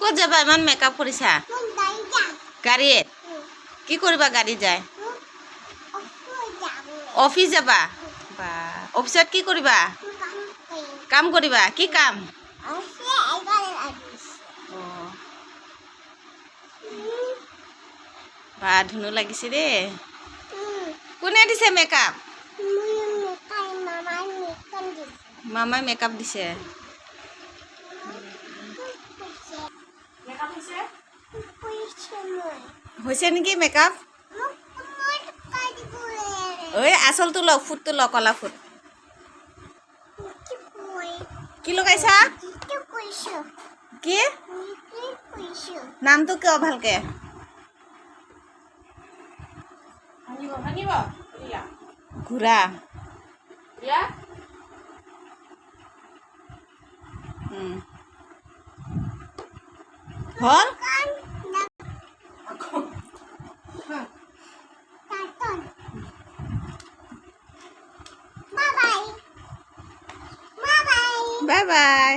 ক'ত যাবা ইমান মেকআপ কৰিছা? গাড়ীত কি কৰিবা? গাড়ী যায় অফিচ যাবা? বা অফিচত কি কৰিবা? কাম কৰিবা? কি কাম? বা ধুনু লাগিছে দেই। কোনে দিছে মেকআপ? মামাই মেকআপ দিছে। হৈছে নেকি মেকআপ? ঐ আচলটো ল, ফুটটো ল, কলা ফুট। কি লগাইছা? কি নামটো কিয় ভালকে? ঘোঁৰা। হ'ল? Bye bye.